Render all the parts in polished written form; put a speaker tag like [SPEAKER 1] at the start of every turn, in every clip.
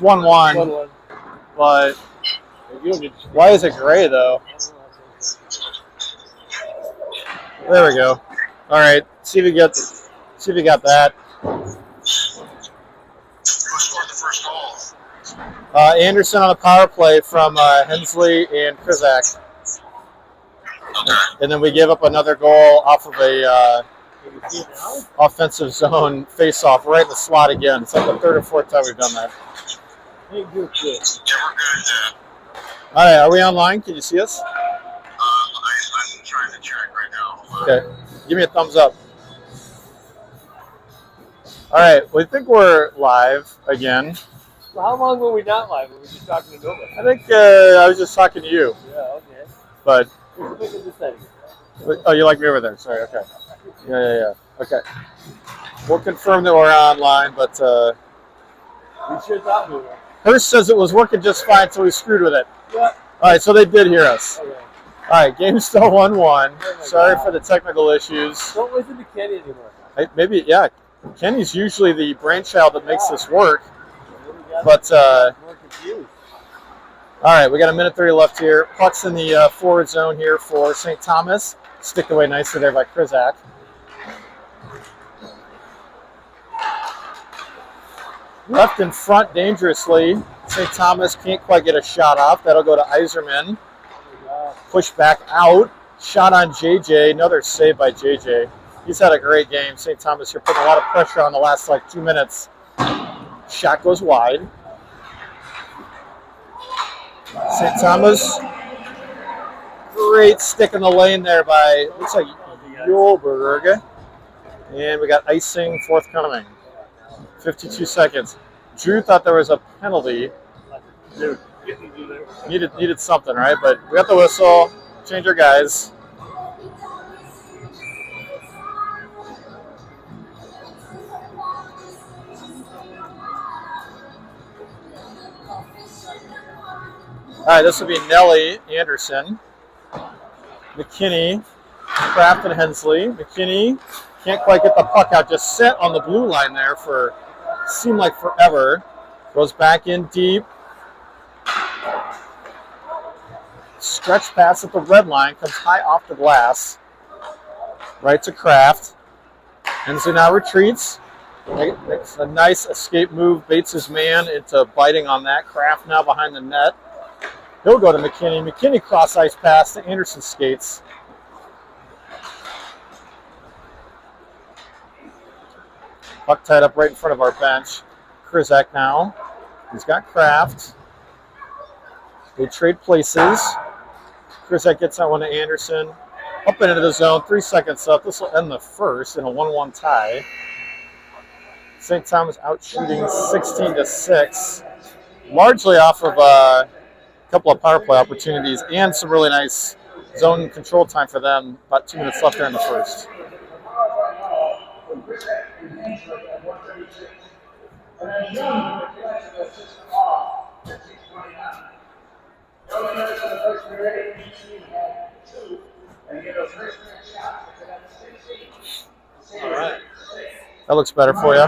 [SPEAKER 1] 1-1.
[SPEAKER 2] 1-1.
[SPEAKER 1] But
[SPEAKER 2] You don't get
[SPEAKER 1] why is it gray though? There we go. All right. See if you got that. Anderson on the power play from Hensley and Krizak. And then we gave up another goal off of a offensive zone face-off right in the slot again. It's like the third or fourth time we've done that. All right, are we online? Can you see us?
[SPEAKER 3] I'm trying to check right now.
[SPEAKER 1] Okay, give me a thumbs up. All right, we think we're live again.
[SPEAKER 2] Well, how long were we not live? Were we just talking to nobody?
[SPEAKER 1] I think I was just talking to you.
[SPEAKER 2] Yeah, okay.
[SPEAKER 1] But
[SPEAKER 2] Oh,
[SPEAKER 1] oh, you like me over there? Sorry. Okay. Yeah. Okay. We'll confirm that we're online, but
[SPEAKER 2] we sure thought we were.
[SPEAKER 1] Hurst says it was working just fine until we screwed with it.
[SPEAKER 2] Yeah.
[SPEAKER 1] All right, so they did hear us.
[SPEAKER 2] Okay.
[SPEAKER 1] All right, game's still 1-1. Sorry for the technical issues.
[SPEAKER 2] Don't listen to Kenny anymore.
[SPEAKER 1] Maybe, yeah. Kenny's usually the brainchild that makes this work. But,
[SPEAKER 2] more confused.
[SPEAKER 1] all right, we got a minute 30 left here. Puck's in the forward zone here for St. Thomas. Sticked away nicely there by Krizak. Left in front dangerously. St. Thomas can't quite get a shot off. That'll go to Iserman. Push back out. Shot on JJ. Another save by JJ. He's had a great game. St. Thomas here putting a lot of pressure on the last 2 minutes. Shot goes wide. St. Thomas. Great stick in the lane there by, looks like Yolberg. And we got icing forthcoming. 52 seconds. Drew thought there was a penalty.
[SPEAKER 2] Dude,
[SPEAKER 1] Needed something, right? But we got the whistle. Change our guys. All right, this will be Nelly Anderson. McKinney, Kraft, and Hensley. McKinney can't quite get the puck out. Just set on the blue line there for seemed like forever. Goes back in deep. Stretch pass at the red line. Comes high off the glass. Right to Kraft. Hensley now retreats. Makes a nice escape move. Bates his man into biting on that. Kraft now behind the net. He'll go to McKinney. McKinney cross ice pass to Anderson skates. Puck tied up right in front of our bench. Krizak now. He's got Kraft. They trade places. Krizak gets that one to Anderson. Up and into the zone. 3 seconds left. This will end the first in a 1-1 tie. St. Thomas out shooting 16-6. Largely off of a couple of power play opportunities and some really nice zone control time for them. About 2 minutes left there in the first.
[SPEAKER 2] all right.
[SPEAKER 1] That looks better for you.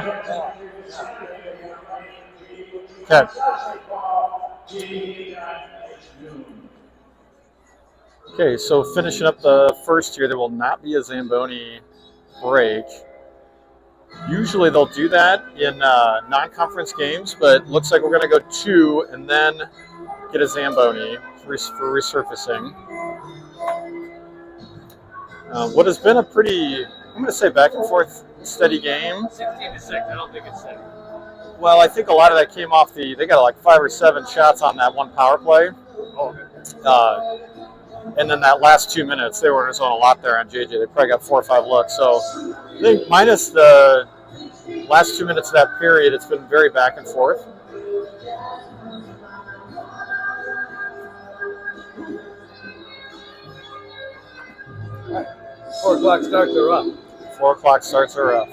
[SPEAKER 1] Okay. Okay, so finishing up the first here, there will not be a Zamboni break. Usually they'll do that in non-conference games, but looks like we're going to go 2 and then get a Zamboni for resurfacing. What has been a pretty, I'm going to say, back and forth steady game.
[SPEAKER 2] 16-6. I don't think it's steady.
[SPEAKER 1] Well, I think a lot of that came off they got like 5 or 7 shots on that one power play.
[SPEAKER 2] Oh, okay.
[SPEAKER 1] And then that last 2 minutes, they were in his zone a lot there on JJ. They probably got 4 or 5 looks. So I think minus the last 2 minutes of that period, it's been very back and forth.
[SPEAKER 2] Right. 4 o'clock starts are up.
[SPEAKER 1] 4 o'clock starts are up.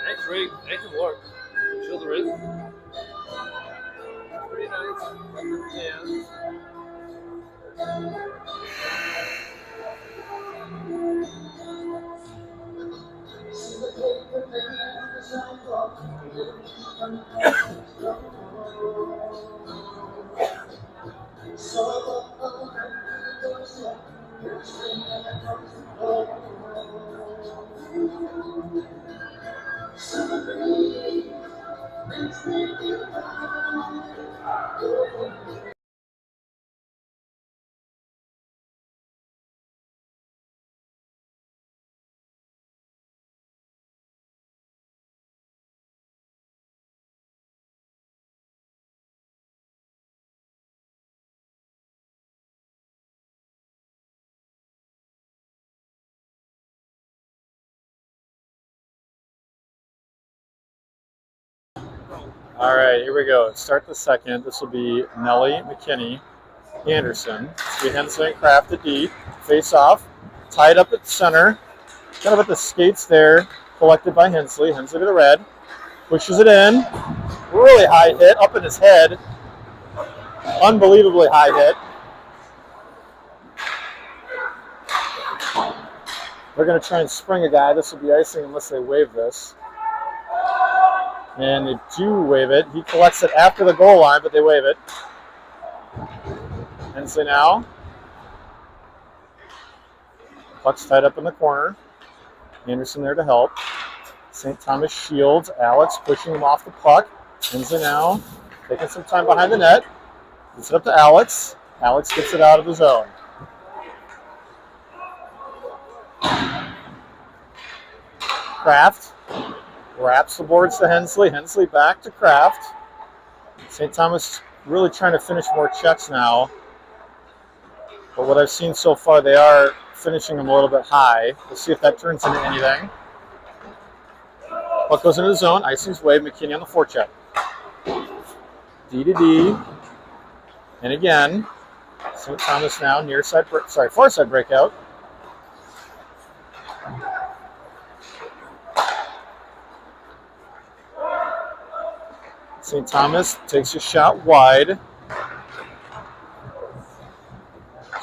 [SPEAKER 2] Nice rig. Nice and work. Show the rig. Pretty nice. Yeah.
[SPEAKER 1] All right, here we go. Start the second. This will be Nelly, McKinney, Anderson. This will be Hensley and Kraft at D. Face off. Tied up at center. Kind of at the skates there. Collected by Hensley. Hensley to the red. Pushes it in. Really high hit. Up in his head. Unbelievably high hit. They're going to try and spring a guy. This will be icing unless they waive this. And they do waive it. He collects it after the goal line, but they waive it. Hensley now. Puck's tied up in the corner. Anderson there to help. St. Thomas shields. Alex pushing him off the puck. Hensley now taking some time behind the net. Gets it up to Alex. Alex gets it out of the zone. Kraft wraps the boards to Hensley. Hensley back to Kraft. St. Thomas really trying to finish more checks now. But what I've seen so far, they are finishing them a little bit high. We'll see if that turns into anything. Puck goes into the zone. Icing's wave. McKinney on the forecheck. D to D. And again, St. Thomas now far side breakout. St. Thomas takes a shot wide.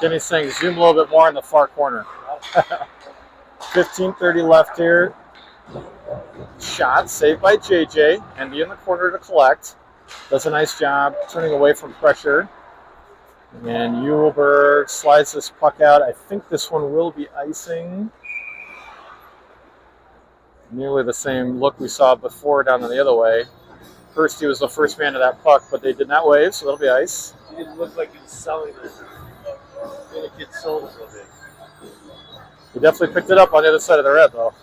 [SPEAKER 1] Kenny's saying zoom a little bit more in the far corner. 15:30 left here. Shot saved by JJ. Endy in the corner to collect. Does a nice job turning away from pressure. And Uhlberg slides this puck out. I think this one will be icing. Nearly the same look we saw before down the other way. First, he was the first man to that puck, but they did not wave, so that'll be ice.
[SPEAKER 2] He didn't look like he was selling it. He didn't get sold a little bit.
[SPEAKER 1] He definitely picked it up on the other side of the red, though.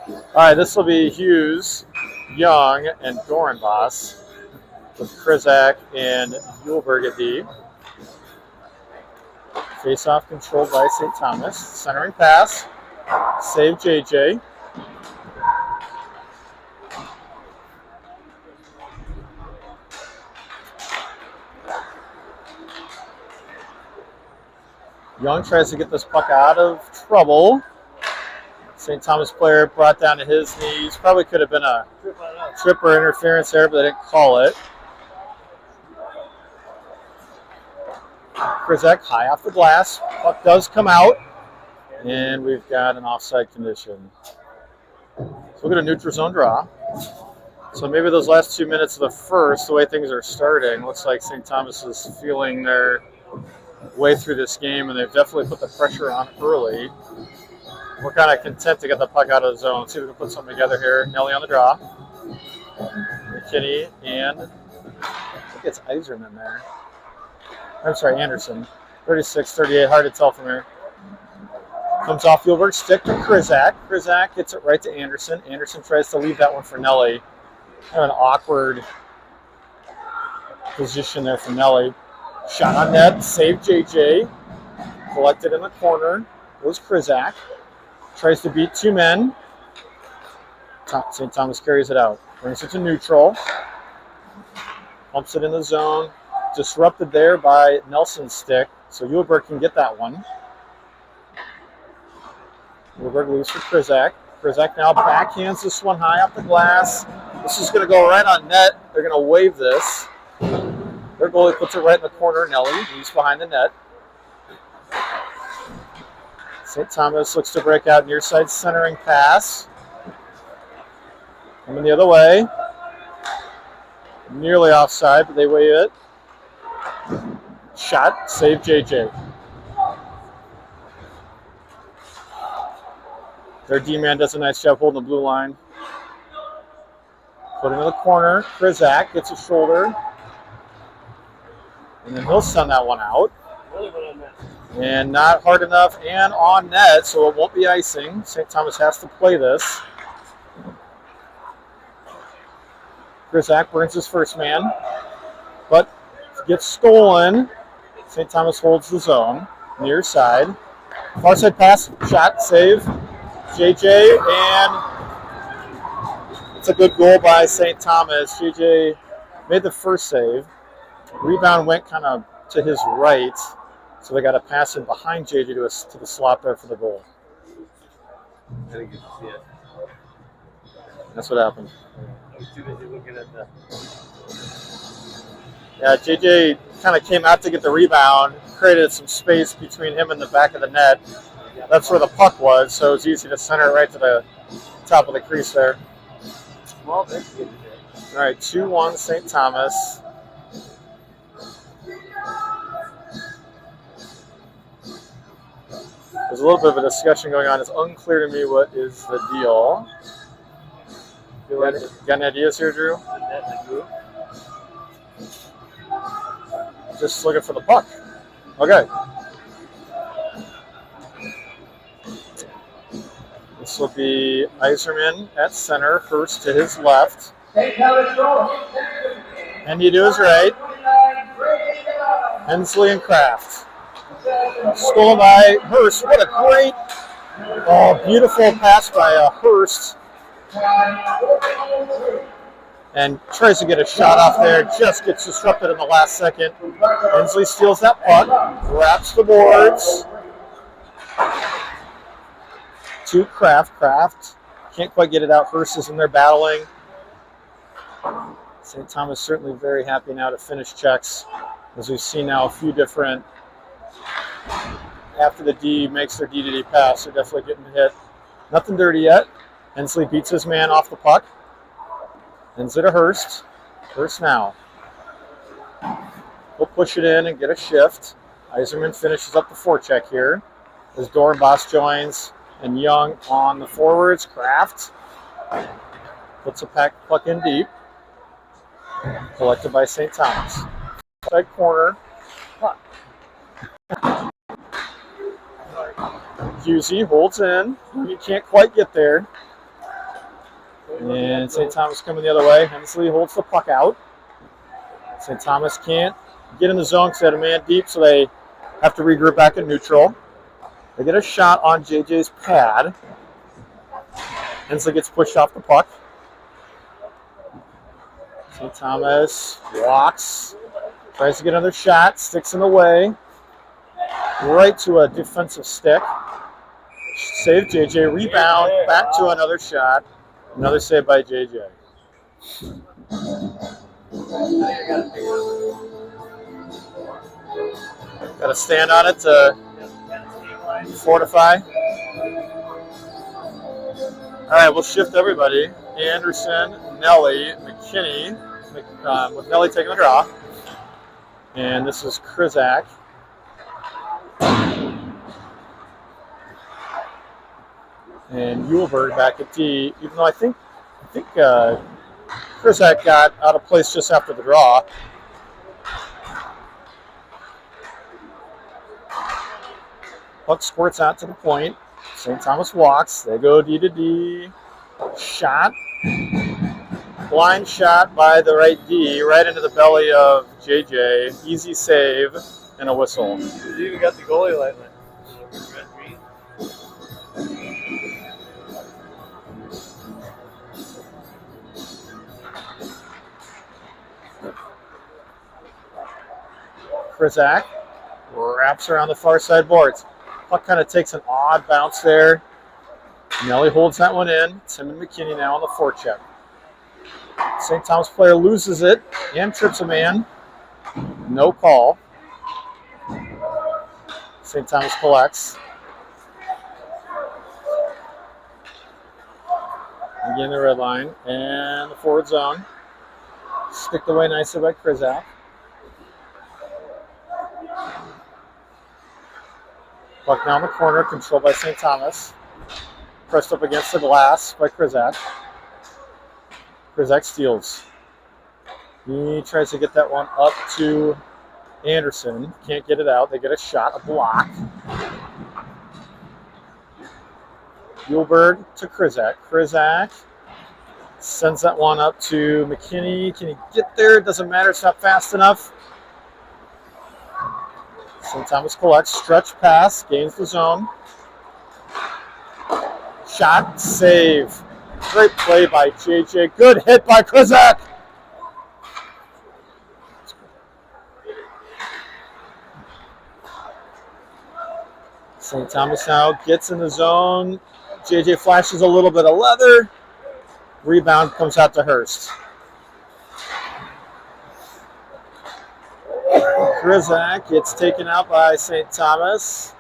[SPEAKER 1] All right, this will be Hughes, Young, and Dorenbos with Krizak and Uhlberg at D. Face-off controlled by St. Thomas. Centering pass. Save JJ. Young tries to get this puck out of trouble. St. Thomas player brought down to his knees. Probably could have been a trip or interference there, but they didn't call it. Krizak high off the glass. Puck does come out. And we've got an offside condition. So we'll get a neutral zone draw. So maybe those last 2 minutes of the first, the way things are starting, looks like St. Thomas is feeling their way through this game, and they've definitely put the pressure on early. We're kind of content to get the puck out of the zone. Let's see if we can put something together here. Nelly on the draw. McKinney and I think it's Iserman there. I'm sorry, Anderson. 36, 38, hard to tell from here. Comes off Uhlberg's stick to Krizak. Krizak gets it right to Anderson. Anderson tries to leave that one for Nelly. Kind of an awkward position there for Nelly. Shot on net, save JJ. Collected in the corner. Goes Krizak. Tries to beat two men. St. Thomas carries it out. Brings it to neutral. Pumps it in the zone. Disrupted there by Nelson's stick. So Uhlberg can get that one. Uhlberg leaves for Krizak. Krizak now backhands this one high off the glass. This is going to go right on net. They're going to wave this. Their goalie puts it right in the corner. Nelly leaves behind the net. St. Thomas looks to break out near side centering pass. Coming the other way. Nearly offside, but they weigh it. Shot, save JJ. Their D-man does a nice job holding the blue line. Put him in the corner. Krizak gets a shoulder. And then he'll send that one out.
[SPEAKER 2] Really went on that.
[SPEAKER 1] And not hard enough and on net, so it won't be icing. St. Thomas has to play this. Krizak burns his first man, but gets stolen. St. Thomas holds the zone. Near side. Far side pass, shot, save. JJ, and it's a good goal by St. Thomas. JJ made the first save. Rebound went kind of to his right, so they got a pass in behind JJ to the slot there for the goal.
[SPEAKER 2] I didn't get to see it.
[SPEAKER 1] That's what happened.
[SPEAKER 2] I was too busy looking at the.
[SPEAKER 1] Yeah, JJ kind of came out to get the rebound, created some space between him and the back of the net. That's where the puck was, so it's easy to center it right to the top of the crease there.
[SPEAKER 2] Well, that's good today.
[SPEAKER 1] All right, 2-1 St. Thomas. There's a little bit of a discussion going on. It's unclear to me what is the deal. Got any ideas here, Drew?
[SPEAKER 2] The net that moved.
[SPEAKER 1] Just looking for the puck. Okay. This will be Iserman at center, Hurst to his left. And he do his right. Hensley and Kraft. Stolen by Hurst. What a great, beautiful pass by Hurst. And tries to get a shot off there. Just gets disrupted in the last second. Hensley steals that puck. Wraps the boards. To Kraft. Kraft can't quite get it out. Hurst is in there battling. St. Thomas certainly very happy now to finish checks, as we've seen now a few different. After the D makes their D-to-D pass, they're definitely getting hit. Nothing dirty yet. Hensley beats his man off the puck. Hensley to Hurst. Hurst now. He'll push it in and get a shift. Iserman finishes up the forecheck here as Dornbos joins. And Young on the forwards. Kraft puts a puck in deep. Collected by St. Thomas. Side corner. Husey holds in. He can't quite get there. And St. Thomas coming the other way. Hensley holds the puck out. St. Thomas can't get in the zone because they had a man deep, so they have to regroup back in neutral. They get a shot on JJ's pad. Hensley gets pushed off the puck. St. Thomas walks, tries to get another shot, sticks in the way. Right to a defensive stick. Save JJ, rebound, back to another shot. Another save by JJ. Got to stand on it to fortify. All right, we'll shift everybody. Anderson, Nelly, McKinney, with Nelly taking the draw. And this is Krizak. And Yulberg back at D, even though I think Krizak got out of place just after the draw. Puck squirts out to the point. St. Thomas walks. They go D to D. Shot. Blind shot by the right D, right into the belly of JJ. Easy save and a whistle.
[SPEAKER 2] He's even got the goalie light.
[SPEAKER 1] Krizak wraps around the far side boards. Puck kind of takes an odd bounce there. Nelly holds that one in. Tim and McKinney now on the forecheck. St. Thomas player loses it and trips a man. No call. St. Thomas collects. Again, the red line and the forward zone. Sticked away nicely by Krizak. Puck down the corner, controlled by St. Thomas. Pressed up against the glass by Krizak. Krizak steals. He tries to get that one up to Anderson. Can't get it out. They get a shot, a block. Yulberg to Krizak. Krizak sends that one up to McKinney. Can he get there? Doesn't matter. It's not fast enough. St. Thomas collects. Stretch pass. Gains the zone. Shot. Save. Great play by JJ. Good hit by Krizak. St. Thomas now gets in the zone. JJ flashes a little bit of leather. Rebound comes out to Hurst. Krizak gets taken out by St. Thomas.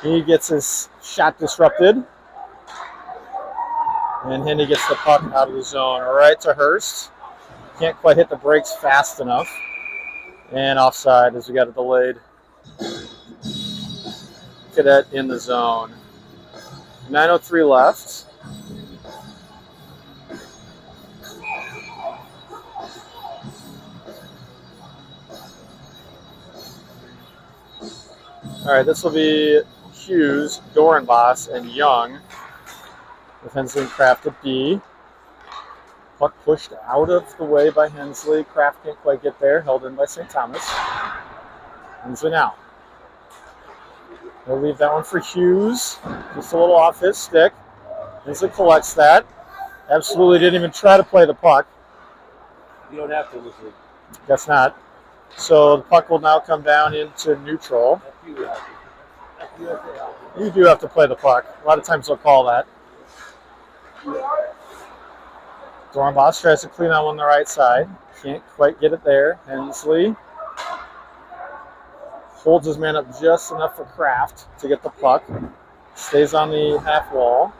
[SPEAKER 1] He gets his shot disrupted. And Hendy gets the puck out of the zone. Right to Hurst. Can't quite hit the brakes fast enough. And offside as we got a delayed. Cadet in the zone. 9:03 left. All right, this will be Hughes, Dorenbos, and Young. With Hensley and Kraft at B. Puck pushed out of the way by Hensley. Kraft can't quite get there. Held in by St. Thomas. Hensley now. He'll leave that one for Hughes. Just a little off his stick. Hensley collects that. Absolutely didn't even try to play the puck.
[SPEAKER 2] You don't have to listen.
[SPEAKER 1] Guess not. So the puck will now come down into neutral. You do have to play the puck. A lot of times they'll call that. Dornbos tries to clean out on the right side. Can't quite get it there. Hensley holds his man up just enough for Kraft to get the puck. Stays on the half wall.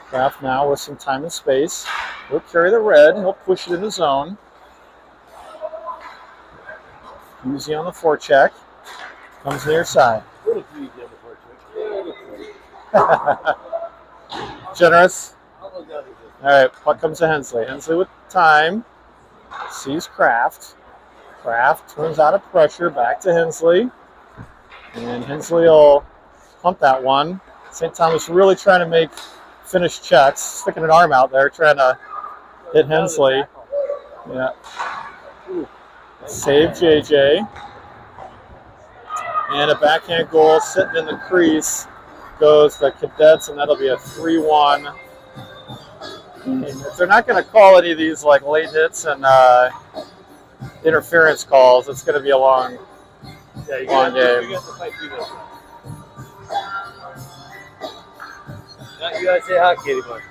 [SPEAKER 1] Kraft now with some time and space. He'll carry the red. He'll push it in the zone. Easy on the forecheck. Comes near side. Generous. All right, puck comes to Hensley. Hensley with time. Sees Kraft. Kraft turns out of pressure. Back to Hensley. And Hensley will pump that one. St. Thomas really trying to make finish checks. Sticking an arm out there, trying to hit Hensley. Yeah. Save JJ. And a backhand goal sitting in the crease goes the Cadets, and that'll be a 3-1. If they're not going to call any of these like late hits and interference calls, it's going to be a long game.
[SPEAKER 2] Not USA hockey anymore.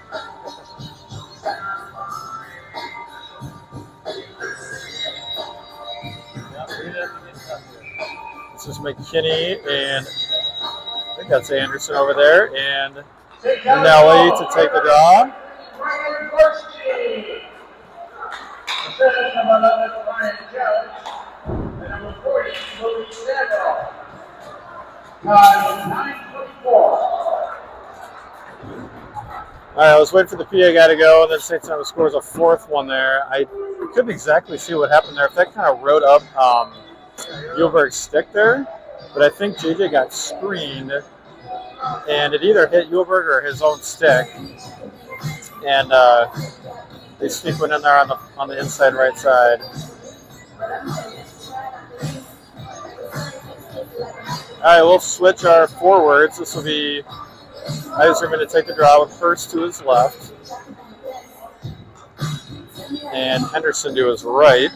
[SPEAKER 1] This is McKinney, and I think that's Anderson over there, and Nelly to take the draw. All right, I was waiting for the PA guy to go, and then St. Thomas scores a fourth one there. I couldn't exactly see what happened there. If that kind of rode up Yulberg's stick there, but I think JJ got screened, and it either hit Yulberg or his own stick, and they sneak one in there on the inside right side. All right, we'll switch our forwards. This will be Heiser going to take the draw with Hurst to his left, and Henderson to his right.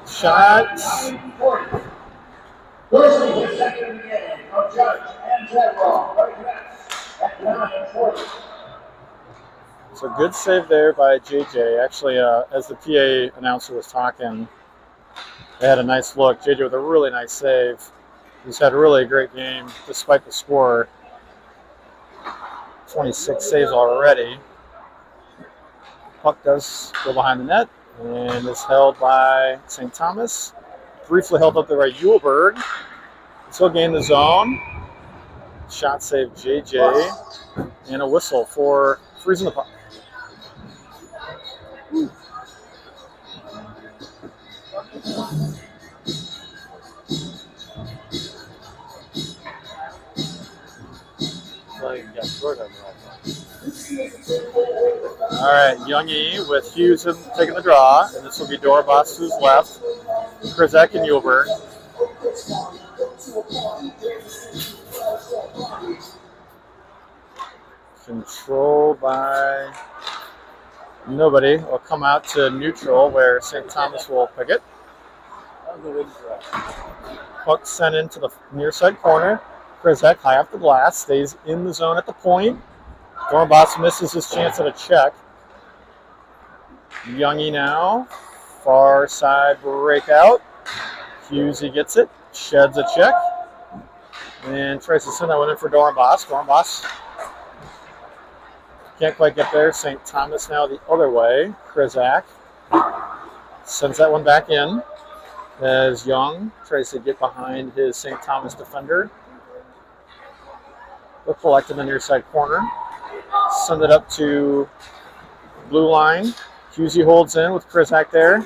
[SPEAKER 1] Shots. So good save there by JJ. Actually, as the PA announcer was talking, they had a nice look. JJ with a really nice save. He's had really a great game despite the score. 26 saves already. Puck does go behind the net and is held by St. Thomas. Briefly held up there by Uhlberg. He'll gain the zone. Shot save JJ. And a whistle for freezing the puck.
[SPEAKER 2] Got short on that.
[SPEAKER 1] All right, Youngie with Hughes taking the draw, and this will be Dorabas who's left. Krizak and Uhlberg. Controlled by nobody. Will come out to neutral where St. Thomas will pick it. Puck sent into the near side corner. Krizak high off the glass, stays in the zone at the point. Dornbos misses his chance at a check. Youngie now, far side breakout. Husey gets it, sheds a check, and tries to send that one in for Dornbos. Dornbos can't quite get there. St. Thomas now the other way. Krizak sends that one back in as Young tries to get behind his St. Thomas defender. They'll collect in the near side corner. Send it up to blue line. Husey holds in with Krizak there.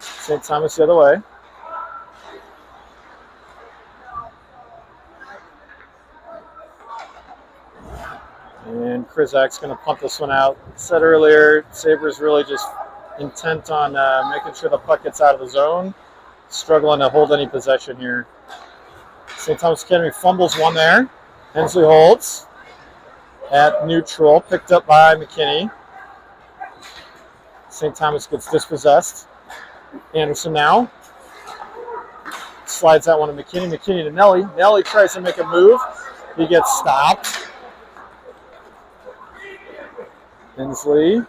[SPEAKER 1] St. Thomas the other way. And Krizak's going to punt this one out. Said earlier, Sabres really just intent on making sure the puck gets out of the zone. Struggling to hold any possession here. St. Thomas Academy fumbles one there. Hensley holds at neutral, picked up by McKinney. St. Thomas gets dispossessed. Anderson now slides that one to McKinney. McKinney to Nelly. Nelly tries to make a move. He gets stopped. Hensley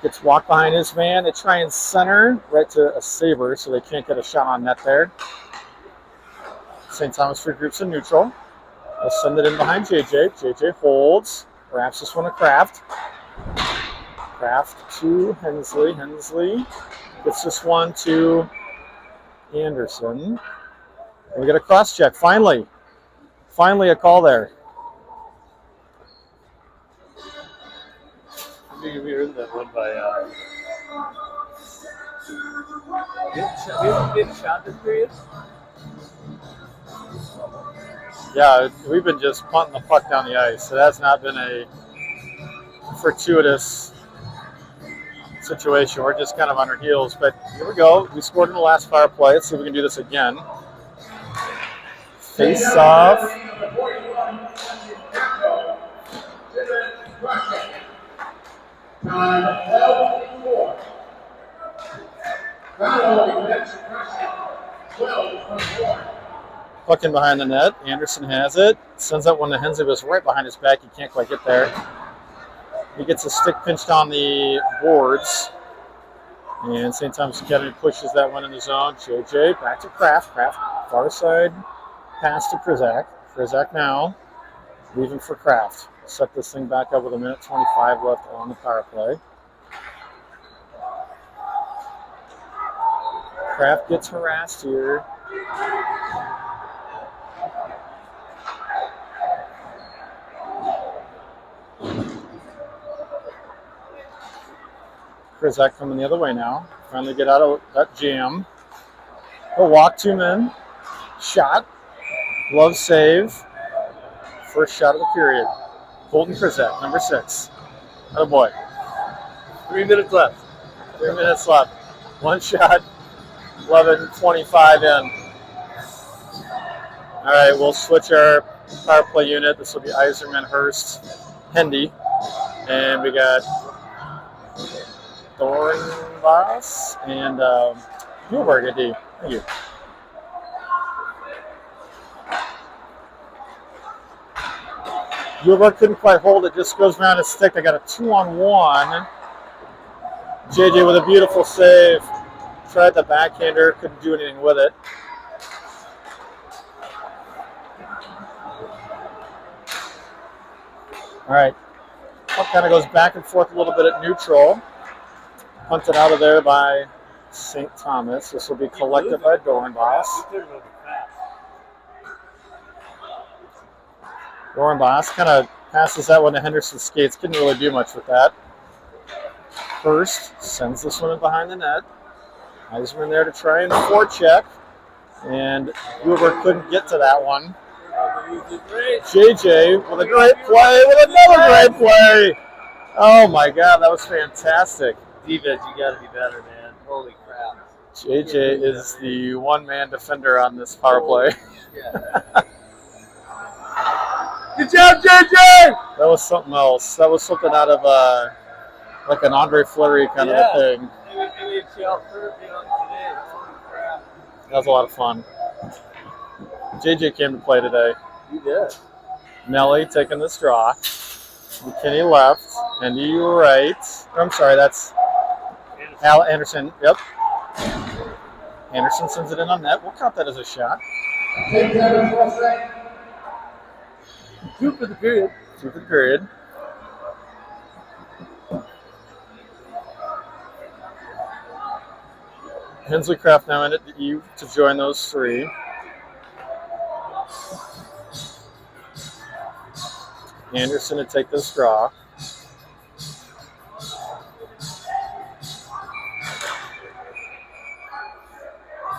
[SPEAKER 1] gets walked behind his man. They try and center right to a Sabre, so they can't get a shot on net there. St. Thomas regroups in neutral. They'll send it in behind JJ. JJ holds. Perhaps this one to Kraft. Kraft to Hensley. Hensley gets this one to Anderson. And we get a cross check. Finally a call there.
[SPEAKER 2] We earned that one by. We haven't been shot this period.
[SPEAKER 1] Yeah, we've been just punting the puck down the ice. It has not been a fortuitous situation. We're just kind of on our heels. But here we go. We scored in the last power play. Let's see if we can do this again. Face off. Puck in behind the net. Anderson has it. Sends that one to Hensley, but it's right behind his back. He can't quite get there. He gets a stick pinched on the boards. And St. Thomas Academy pushes that one in the zone. JJ back to Kraft. Kraft far side pass to Krizak. Krizak now leaving for Kraft. Set this thing back up with 1:25 left on the power play. Kraft gets harassed here. Krizak coming the other way now. Finally get out of that jam. He'll walk two men. Shot. Glove save. First shot of the period. Colton Krizak, number 6. Oh boy.
[SPEAKER 2] 3 minutes left.
[SPEAKER 1] 3 minutes left. One shot. 11:25 in. All right, we'll switch our power play unit. This will be Iserman, Hurst, Hendy. And we got Thornboss and Uhlberg at D. Thank you. Gilbert couldn't quite hold it, just goes around his stick. They got a 2-on-1. JJ with a beautiful save. Tried the backhander, couldn't do anything with it. All right. Puck kind of goes back and forth a little bit at neutral. Punted out of there by St. Thomas. This will be collected by Dornbos. Dornbos kind of passes that one to Henderson Skates. Couldn't really do much with that. Hurst sends this one in behind the net. Heisman there to try and forecheck. And Hoover couldn't get to that one. JJ with a great play, with another great play. Oh my God, that was fantastic.
[SPEAKER 2] Defense, you got to be better, man. Holy crap.
[SPEAKER 1] JJ is the one-man defender on this power play.
[SPEAKER 2] Good job, JJ!
[SPEAKER 1] That was something else. That was something out of like an Andre Fleury kind of a thing. That was a lot of fun. JJ came to play today.
[SPEAKER 2] You did.
[SPEAKER 1] Nelly taking this draw. McKinney left. And you right. I'm sorry, that's Al Anderson. Yep. Anderson sends it in on net. We'll count that as a shot.
[SPEAKER 2] 2 for the period.
[SPEAKER 1] 2 for the period. Hensley Craft now in at the E to join those 3. Anderson to take this draw.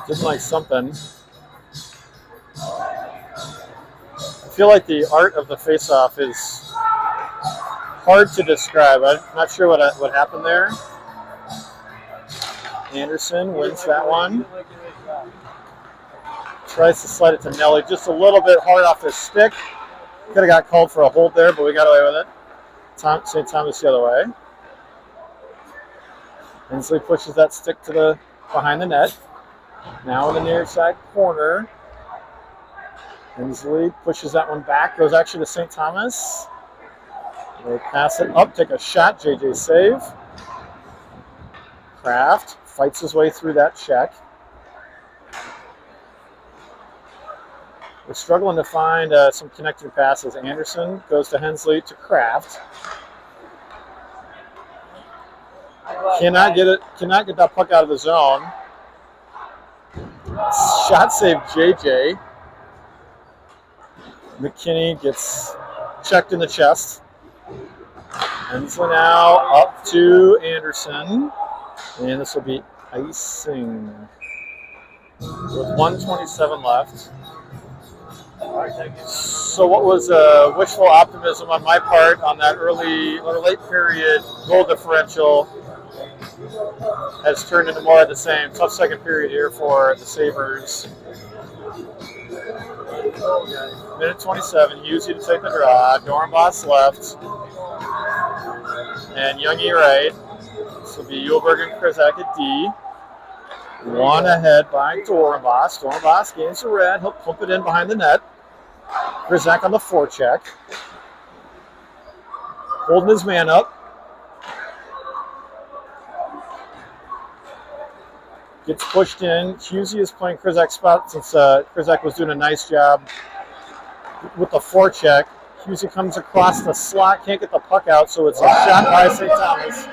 [SPEAKER 1] Didn't like something. I feel like the art of the face-off is hard to describe. I'm not sure what happened there. Anderson wins that one. Tries to slide it to Nelly. Just a little bit hard off his stick. Could have got called for a hold there, but we got away with it. St. Thomas the other way. Hensley pushes that stick to the behind the net. Now in the near side corner. Hensley pushes that one back. Goes actually to St. Thomas. They pass it up, take a shot. JJ save. Kraft fights his way through that check. We're struggling to find some connected passes. Anderson goes to Hensley to Kraft. Cannot get that puck out of the zone. Shot save JJ. McKinney gets checked in the chest. Hensley now up to Anderson. And this will be icing. With 1:27 left. So what was wishful optimism on my part on that early or late period goal differential has turned into more of the same. Tough second period here for the Sabres. Minute 27, Husey to take the draw. Dornbos left. And Youngie right. This will be Uhlberg and Krizak at D. One ahead by Dornbos. Dornbos gains the red. He'll pump it in behind the net. Krizak on the forecheck. Holding his man up. Gets pushed in. Husey is playing Krizak's spot since Krizak was doing a nice job with the forecheck. Husey comes across the slot, can't get the puck out, so it's a shot by St. Thomas.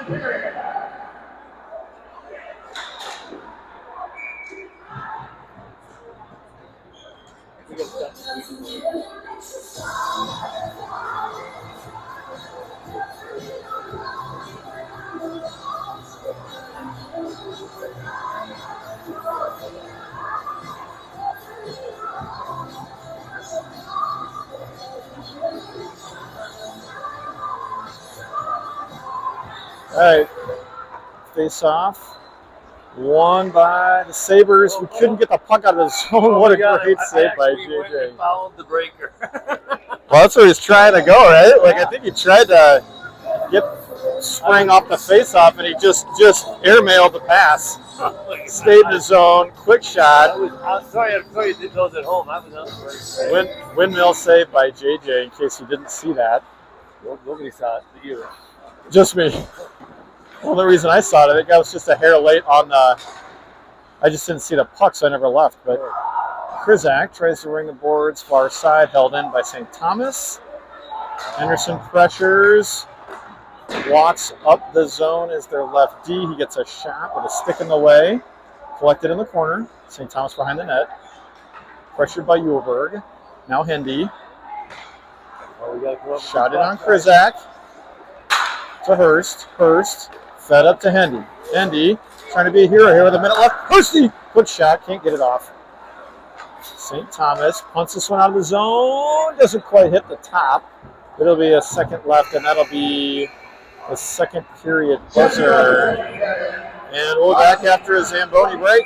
[SPEAKER 1] All right, face off. Won by the Sabres. We couldn't get the puck out of the zone. What a great save by JJ.
[SPEAKER 2] Followed the breaker.
[SPEAKER 1] Well, that's where he's trying to go, right? Like, I think he tried to get spring off the face-off, and he just airmailed the pass. Stayed in the zone. Quick shot.
[SPEAKER 2] Sorry, I'm sorry you did those at home. I was on the first.
[SPEAKER 1] Windmill save by JJ, in case you didn't see that.
[SPEAKER 2] Nobody saw it. But you.
[SPEAKER 1] Just me. The only reason I saw it, I think I was just a hair late on the. I just didn't see the puck, so I never left. But Krizak tries to ring the boards far side, held in by St. Thomas. Anderson pressures, walks up the zone as their left D. He gets a shot with a stick in the way, collected in the corner. St. Thomas behind the net. Pressured by Uhlberg. Now Hendy. Shot it on Krizak. To Hurst. Hurst fed up to Hendy. Hendy trying to be a hero here with a minute left. Hursty! Quick shot. Can't get it off. St. Thomas punts this one out of the zone. Doesn't quite hit the top. It'll be a second left, and that'll be the second period buzzer. And we'll be back after a Zamboni break.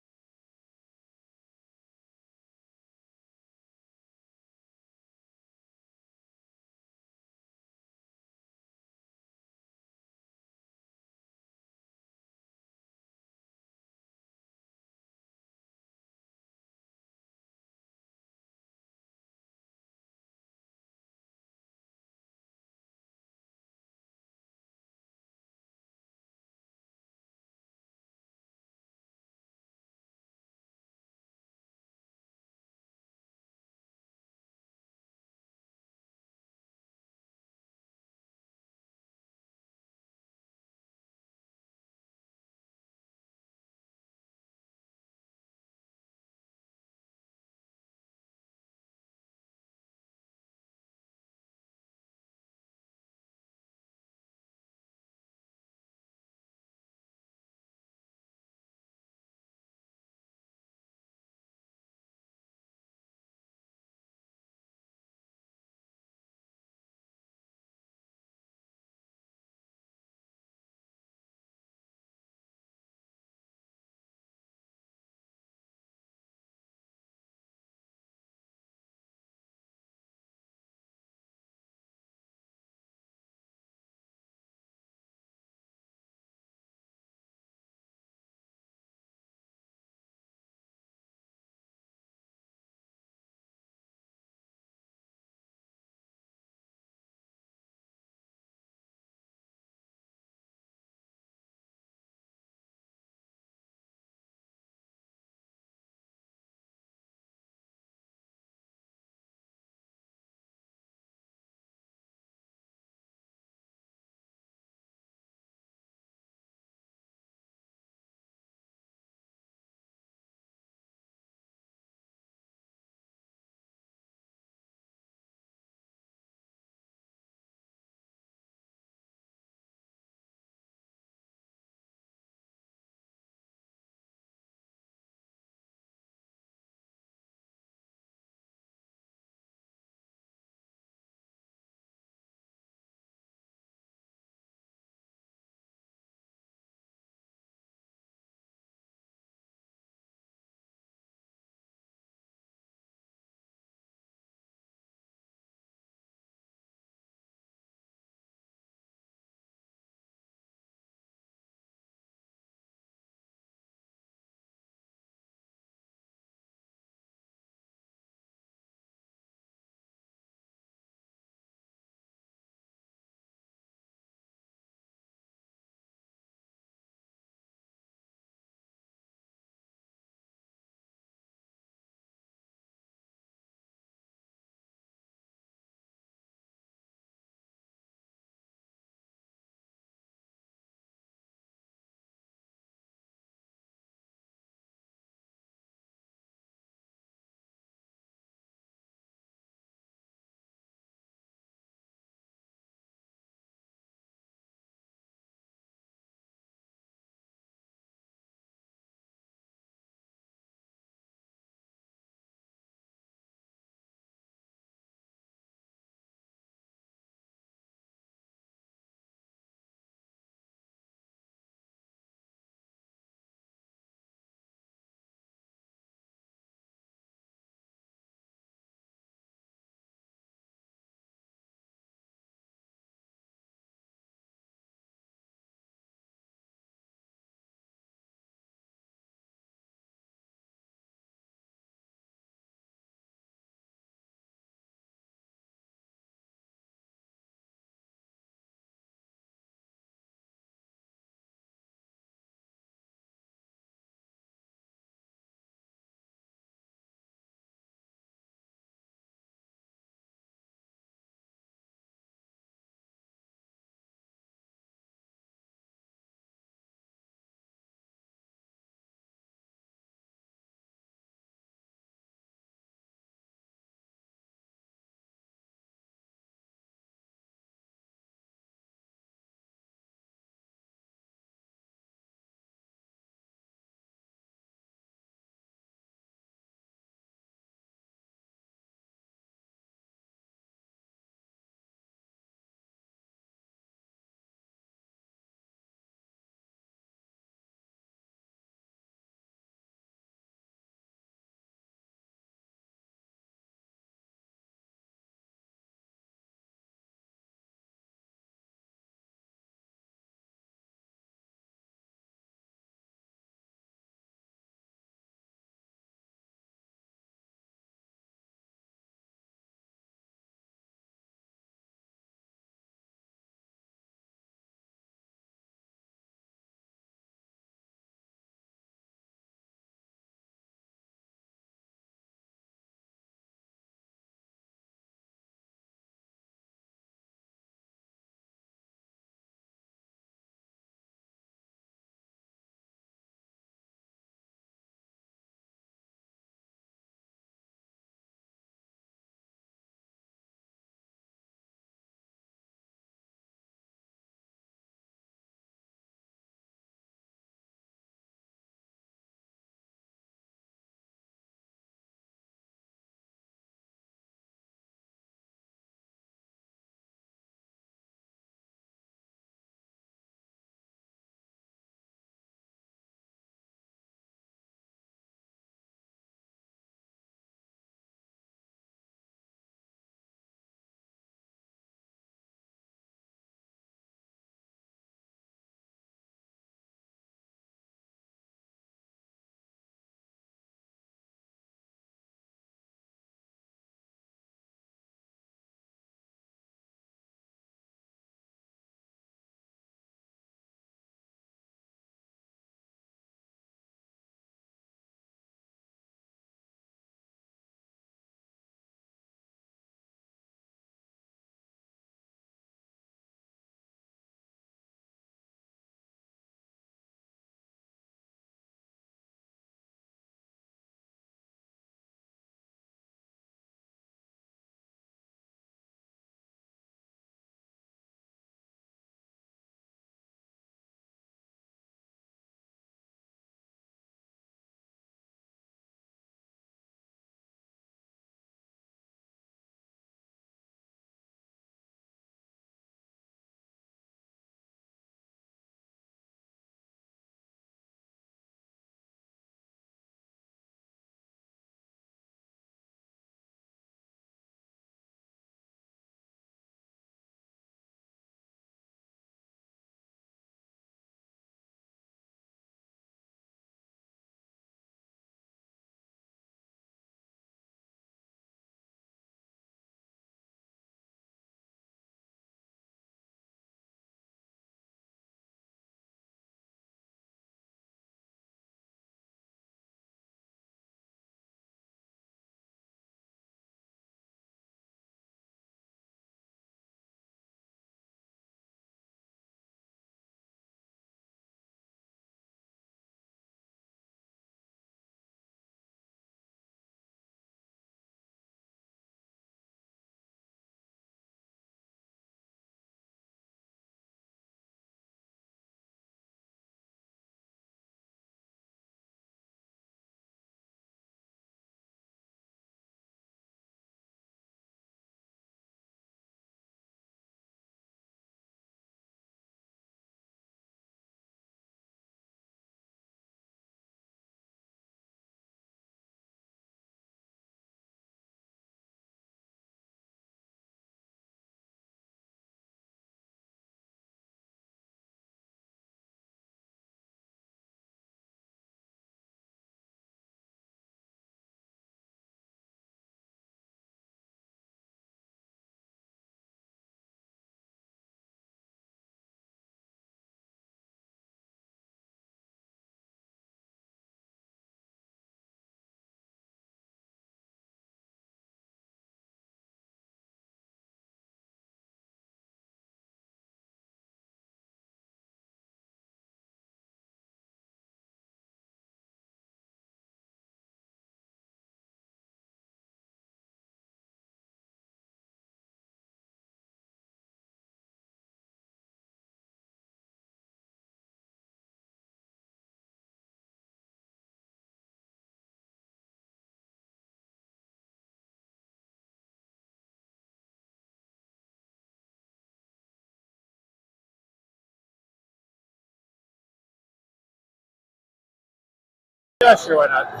[SPEAKER 1] Yeah, sure, why not?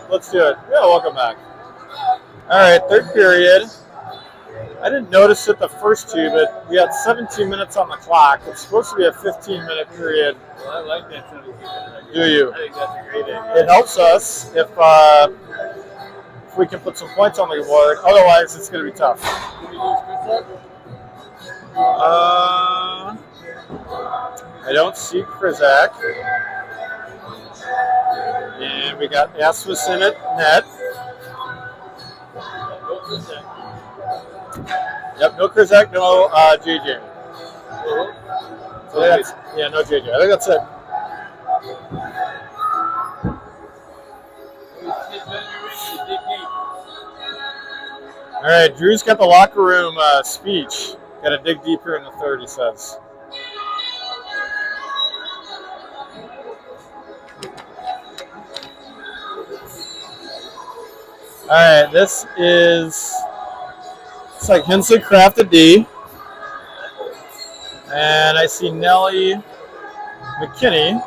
[SPEAKER 1] Let's do it. Yeah, welcome back. All right, third period. I didn't notice it the first two, but we had 17 minutes on the clock. It's supposed to be a 15-minute period.
[SPEAKER 2] Well, I like that 17-minute.
[SPEAKER 1] Do you?
[SPEAKER 2] I think that's a great idea.
[SPEAKER 1] It helps us if we can put some points on the board. Otherwise, it's going to be tough.
[SPEAKER 2] Did we lose Chris?
[SPEAKER 1] I don't see Krizak. And we got Asmus in it, net.
[SPEAKER 2] No Chris.
[SPEAKER 1] Yep, no Krizak, no JJ. So that's, yeah, no JJ. I think that's it. All right, Drew's got the locker room speech. Got to dig deeper in the third, he says. All right, this is, it's like Hensley crafted D. And I see Nelly, McKinney,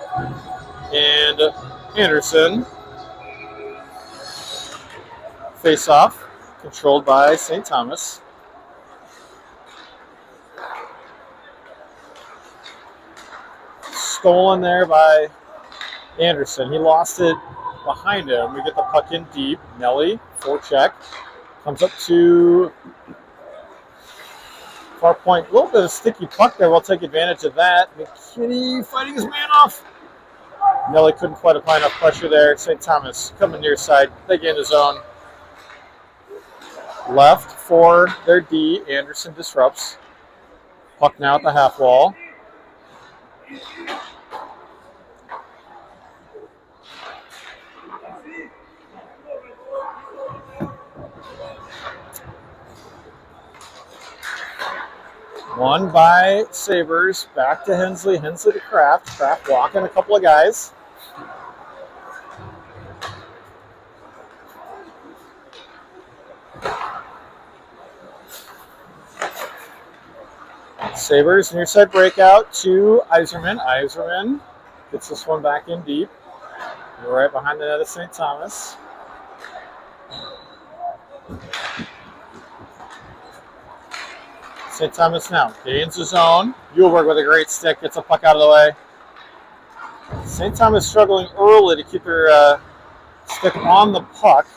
[SPEAKER 1] and Anderson. Face off, controlled by St. Thomas. Stolen there by Anderson. He lost it behind him. We get the puck in deep. Nelly, forecheck. Comes up to far point. A little bit of sticky puck there. We'll take advantage of that. McKinney fighting his man off. Nelly couldn't quite apply enough pressure there. St. Thomas coming near side. They get in his zone. Left for their D. Anderson disrupts. Puck now at the half wall. One by Sabres, back to Hensley, Hensley to Kraft. Kraft walking a couple of guys. Sabres, near side breakout to Iserman. Iserman gets this one back in deep. Right behind the net of St. Thomas. St. Thomas now gains his own. Uhlberg with a great stick, gets a puck out of the way. St. Thomas struggling early to keep their stick on the puck.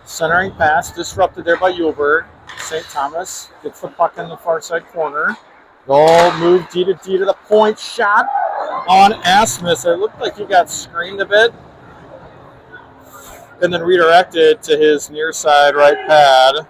[SPEAKER 1] Centering pass disrupted there by Uhlberg. St. Thomas gets the puck in the far side corner. Goal move D to the point. Shot on Asmus. It looked like he got screened a bit. And then redirected to his near side right pad.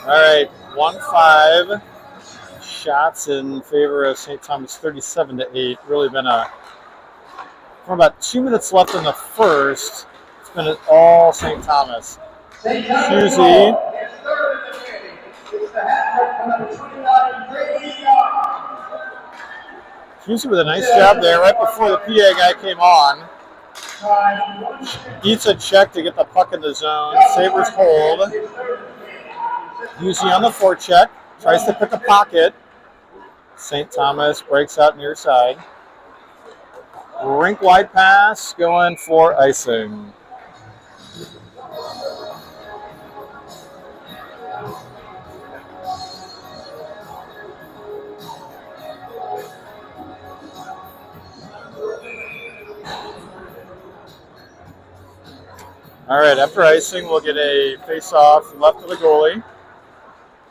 [SPEAKER 1] All right, 1-5 shots in favor of St. Thomas, 37-8. Really been from about 2 minutes left in the first. It's been all St. Thomas. Husey. Husey with a nice job there right before the PA guy came on. Eats a check to get the puck in the zone. Sabres hold. Husey on the forecheck, tries to pick a pocket. St. Thomas breaks out near side. Rink wide pass going for icing. All right, after icing, we'll get a face-off left of the goalie.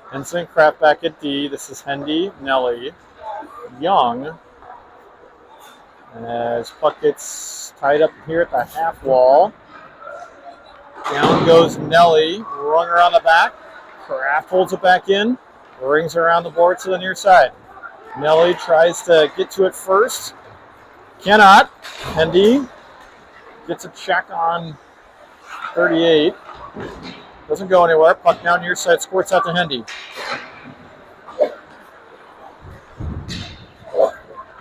[SPEAKER 1] Henson Kraft back at D. This is Hendy, Nelly, Young. As puck gets tied up here at the half wall. Down goes Nelly, rung around the back. Kraft holds it back in, rings around the board to the near side. Nelly tries to get to it first. Cannot. Hendy gets a check on 38. Doesn't go anywhere. Puck down near side, squirts out to Hendy.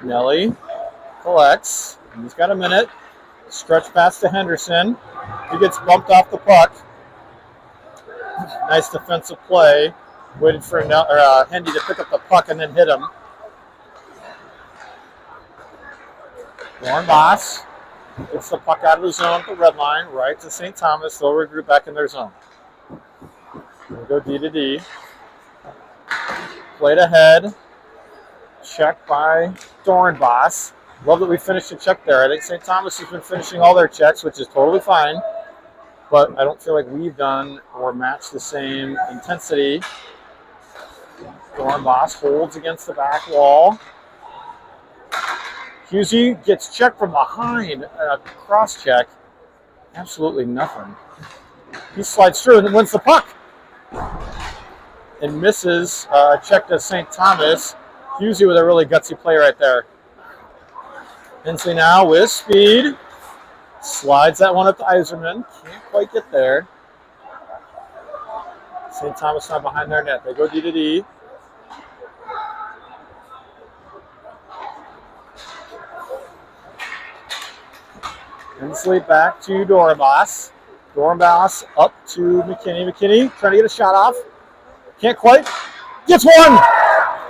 [SPEAKER 1] Nelly collects. He's got a minute. Stretch pass to Henderson. He gets bumped off the puck. Nice defensive play. Waited for Hendy to pick up the puck and then hit him. Dornbos gets the puck out of the zone at the red line, right to St. Thomas. They'll regroup back in their zone. We'll go D to D. Played ahead. Check by Dornbos. Love that we finished the check there. I think St. Thomas has been finishing all their checks, which is totally fine. But I don't feel like we've done or matched the same intensity. Dornbos holds against the back wall. Husey gets checked from behind, a cross check. Absolutely nothing. He slides through and then wins the puck. And misses a check to St. Thomas. Husey with a really gutsy play right there. Hensley now with speed. Slides that one up to Iserman. Can't quite get there. St. Thomas now behind their net. They go D to D. Hensley back to Dornbos. Dornbos up to McKinney. McKinney trying to get a shot off. Can't quite. Gets one!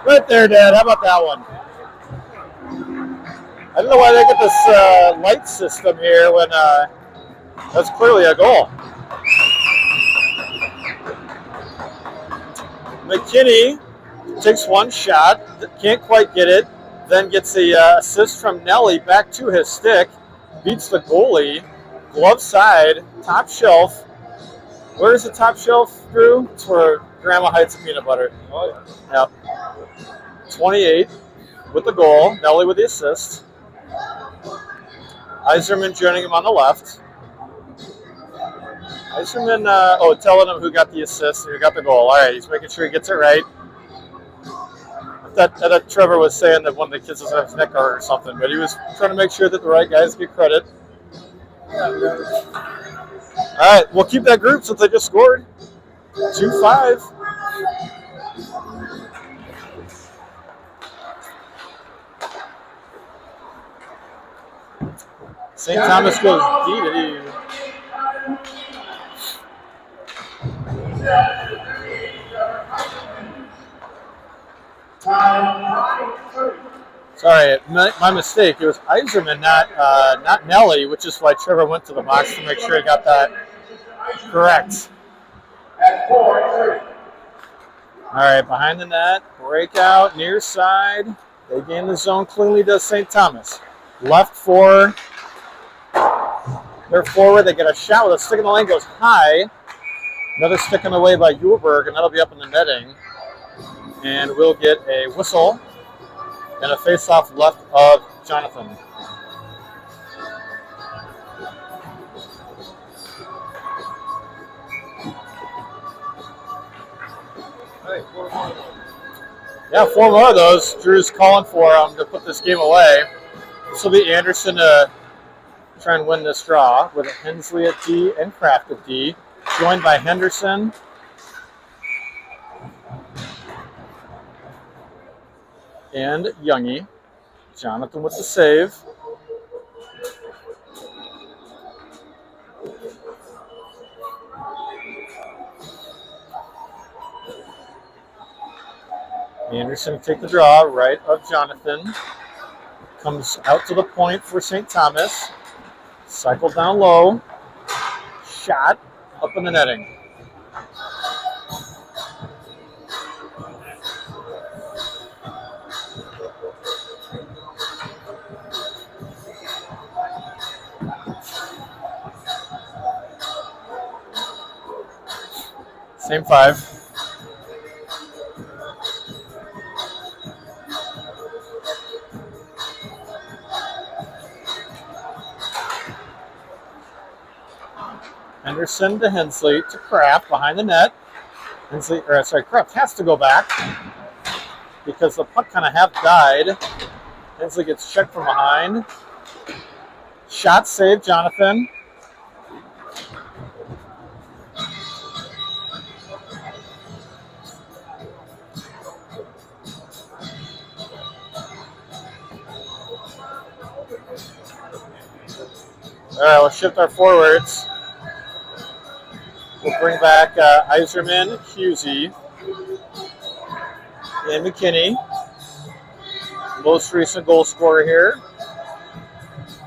[SPEAKER 1] Right there, Dad. How about that one? I don't know why they get this light system here when that's clearly a goal. McKinney takes one shot, can't quite get it, then gets the assist from Nelly back to his stick, beats the goalie, glove side, top shelf. Where is the top shelf, Drew? It's where Grandma hides the peanut butter.
[SPEAKER 2] Oh, yeah.
[SPEAKER 1] Yep. 28 with the goal, Nelly with the assist. Iserman joining him on the left. Iserman, telling him who got the assist and who got the goal. All right, he's making sure he gets it right. I thought Trevor was saying that one of the kids was have his neck hurt or something, but he was trying to make sure that the right guys get credit. All right, we'll keep that group since they just scored. 2-5. St. Thomas goes D to D. Sorry, my mistake. It was Iserman, not Nelly, which is why Trevor went to the box to make sure he got that correct. All right, behind the net, breakout, near side. They gain the zone cleanly, does St. Thomas. Left for their forward. They get a shot with a stick in the lane, goes high. Another stick in the way by Uhlberg, and that'll be up in the netting. And we'll get a whistle and a face-off left of Jonathan. Yeah, 4 more of those. Drew's calling for to put this game away. This will be Anderson to try and win this draw with Hensley at D and Kraft at D, joined by Henderson. And Youngie. Jonathan with the save. Anderson take the draw, right of Jonathan. Comes out to the point for St. Thomas. Cycle down low. Shot up in the netting. Same 5. Henderson to Hensley to Kraft behind the net. Kraft has to go back because the puck kind of half died. Hensley gets checked from behind. Shot saved, Jonathan. All right, we'll shift our forwards. We'll bring back Iserman, Husey, and McKinney. Most recent goal scorer here.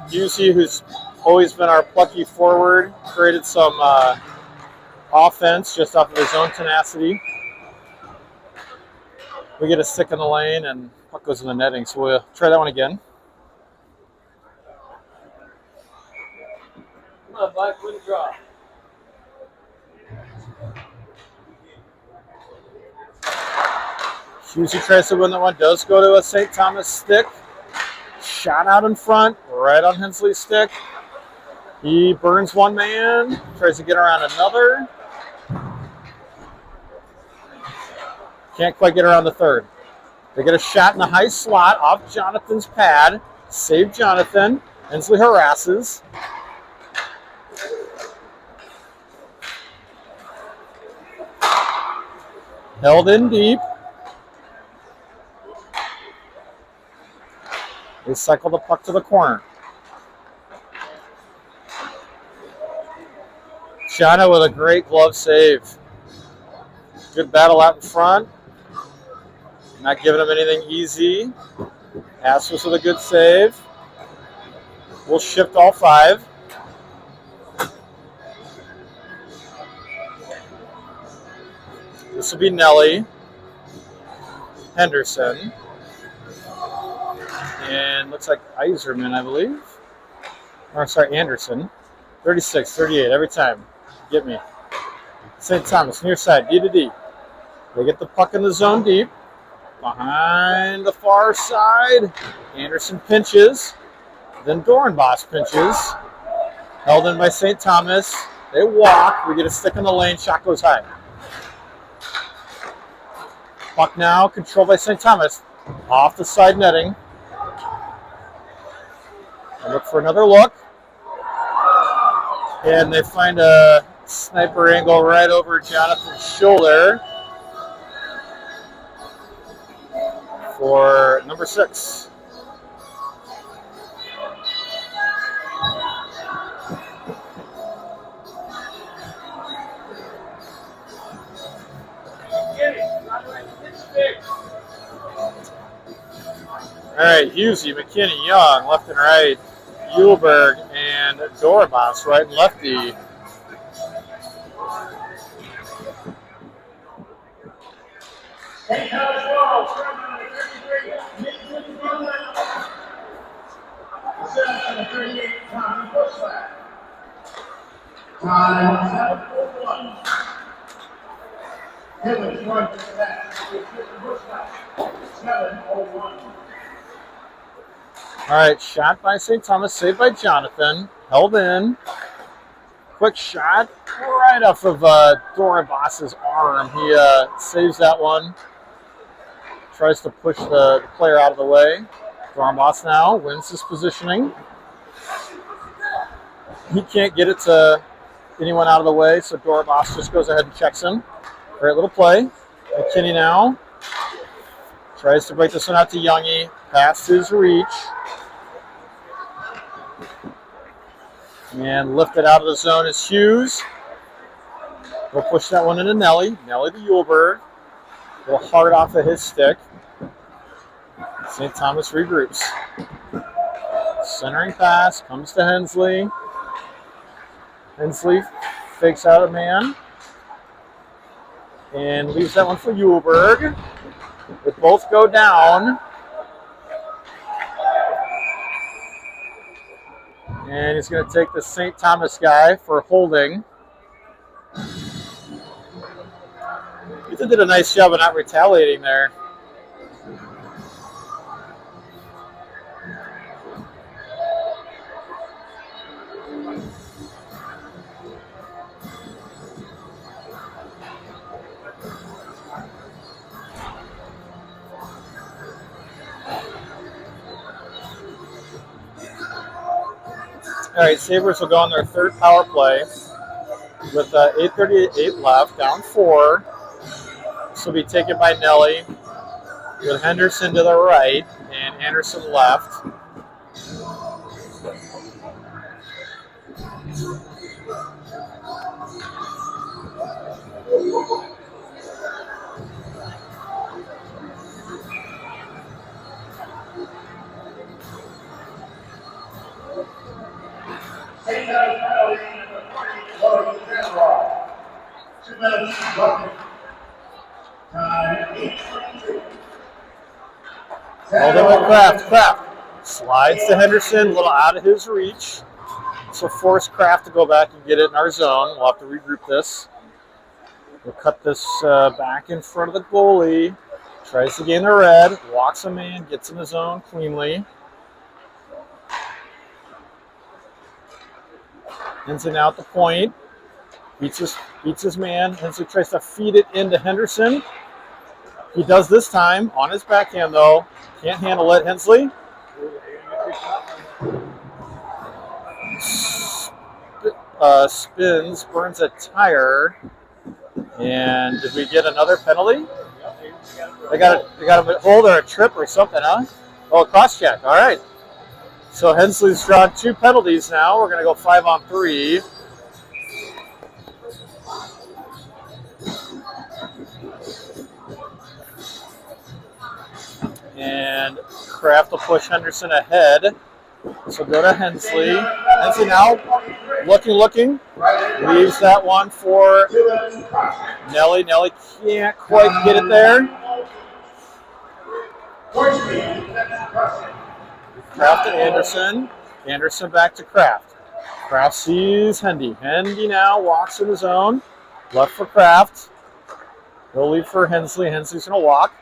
[SPEAKER 1] Husey, who's always been our plucky forward, created some offense just off of his own tenacity. We get a stick in the lane and puck goes in the netting, so we'll try that one again.
[SPEAKER 2] Come on, Mike, win the draw.
[SPEAKER 1] Husey tries to win that one, does go to a St. Thomas stick. Shot out in front, right on Hensley's stick. He burns one man, tries to get around another. Can't quite get around the third. They get a shot in the high slot off Jonathan's pad. Save Jonathan. Hensley harasses. Held in deep. They cycle the puck to the corner. Shana with a great glove save. Good battle out in front. Not giving him anything easy. Asmus with a good save. We'll shift all five. This will be Nelly, Henderson, and looks like Iserman, I believe. Or sorry, Anderson. 36, 38 every time. Get me. St. Thomas, near side, D to D. They get the puck in the zone deep. Behind the far side, Anderson pinches. Then Dorenbos pinches. Held in by St. Thomas. They walk. We get a stick in the lane. Shot goes high. Puck now controlled by St. Thomas. Off the side netting. I look for another look. And they find a sniper angle right over Jonathan's shoulder for number 6. All right, Husey, McKinney, Young, left and right. Uhlberg and Dorbas, right and lefty. All right, shot by St. Thomas, saved by Jonathan, held in. Quick shot right off of Dorenbos's arm. He saves that one. Tries to push the player out of the way. Dorenbos now wins his positioning. He can't get it to anyone out of the way, so Dorenbos just goes ahead and checks him. Great little play. McKinney now tries to break this one out to Youngie. Past his reach. And lifted out of the zone is Hughes. We'll push that one into Nelly. Nelly to Uhlberg. A little hard off of his stick. St. Thomas regroups. Centering pass comes to Hensley. Hensley fakes out a man. And leaves that one for Uhlberg. They both go down. And he's going to take the St. Thomas guy for holding. Ethan did a nice job of not retaliating there. right, Sabres will go on their third power play with 8:38 left, down 4. This will be taken by Nelly with Henderson to the right and Anderson left. Hold it with Kraft. Kraft slides to Henderson, a little out of his reach. So force Kraft to go back and get it in our zone. We'll have to regroup this. We'll cut this back in front of the goalie. Tries to gain the red, walks a man, gets in the zone cleanly. Henson out the point. Beats his man. Henson tries to feed it into Henderson. He does this time on his backhand, though. Can't handle it. Hensley. Spins, burns a tire. And did we get another penalty? They got a hold or a trip or something, huh? Oh, cross check. All right. So Hensley's drawn 2 penalties now. We're going to go 5-on-3. And Kraft will push Henderson ahead. So go to Hensley. Hensley now looking. Leaves that one for Nelly. Nelly can't quite get it there. Kraft to Anderson. Anderson back to Kraft. Kraft sees Hendy. Hendy now walks in his zone. Left for Kraft. He'll leave for Hensley. Hensley's going to walk.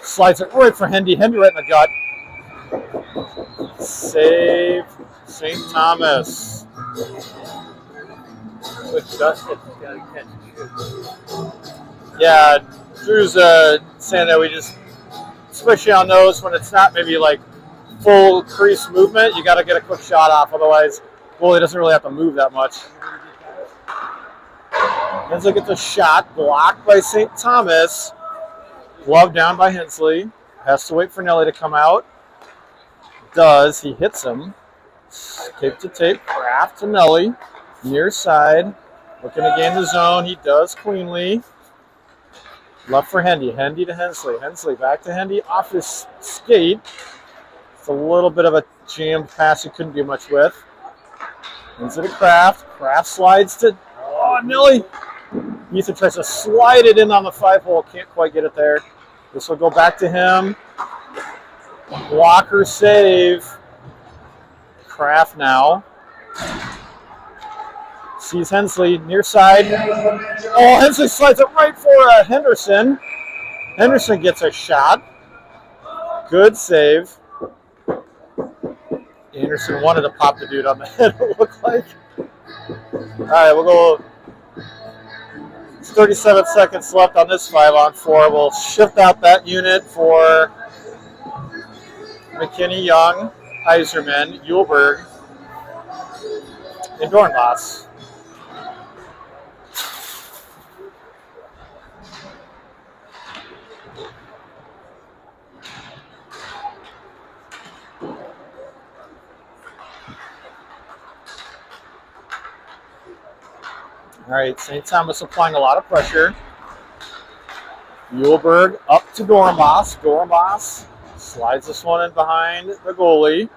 [SPEAKER 1] Slides it right for Hendy. Hendy right in the gut. Save St. Thomas.
[SPEAKER 2] With Dustin, he's got to catch and shoot.
[SPEAKER 1] Yeah, Drew's saying that we just, especially on those when it's not maybe like full crease movement, you got to get a quick shot off. Otherwise, goalie doesn't really have to move that much. Hensley gets a shot blocked by St. Thomas. Glove down by Hensley. Has to wait for Nelly to come out. Does. He hits him. Tape to tape. Kraft to Nelly. Near side. Looking to gain the zone. He does cleanly. Left for Hendy. Hendy to Hensley. Hensley back to Hendy. Off his skate. It's a little bit of a jammed pass he couldn't do much with. Into the Kraft. Kraft slides to Nelly. Ethan tries to slide it in on the 5-hole. Can't quite get it there. This will go back to him. Walker save. Kraft now. Sees Hensley near side. Oh, Hensley slides it right for Henderson. Henderson gets a shot. Good save. Anderson wanted to pop the dude on the head, it looked like. All right, we'll go. It's 37 seconds left on this 5-on-4. We'll shift out that unit for McKinney, Young, Iserman, Uhlberg, and Dornbos. All right, St. Thomas applying a lot of pressure. Uhlberg up to Dornbos. Dornbos slides this one in behind the goalie.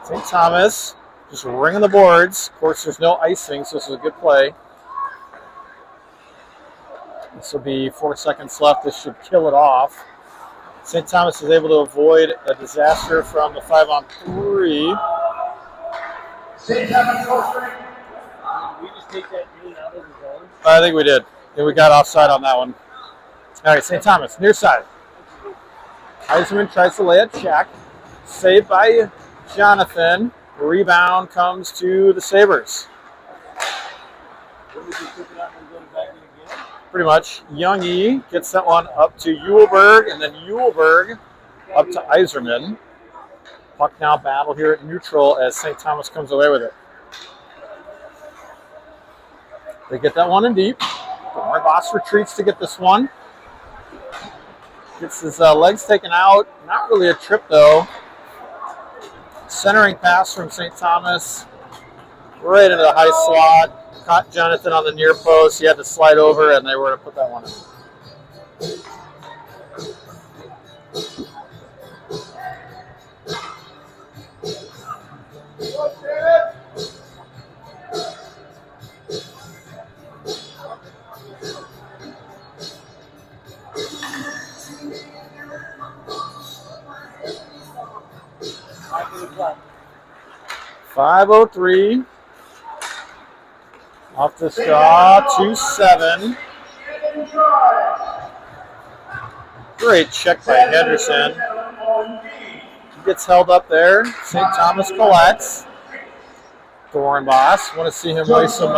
[SPEAKER 1] St. Thomas just ringing the boards. Of course, there's no icing, so this is a good play. This will be 4 seconds left. This should kill it off. St. Thomas is able to avoid a disaster from the 5-on-3.
[SPEAKER 3] St. Thomas,
[SPEAKER 2] We just take that unit out of the zone.
[SPEAKER 1] I think we did. Yeah, we got offside on that one. All right, St. Thomas, near side. Iserman tries to lay a check. Saved by Jonathan. Rebound comes to the Sabres. Pretty much. Youngie gets that one up to Uhlberg, and then Uhlberg up to Iserman. Puck now battle here at neutral as St. Thomas comes away with it. They get that one in deep. Boss retreats to get this one. Gets his legs taken out. Not really a trip, though. Centering pass from St. Thomas. Right into the high slot. Caught Jonathan on the near post. He had to slide over, and they were to put that one in. 5:03 off the straw, 2-7. Great check by Henderson. He gets held up there. St. Thomas collects. Boss. Want to see him lay some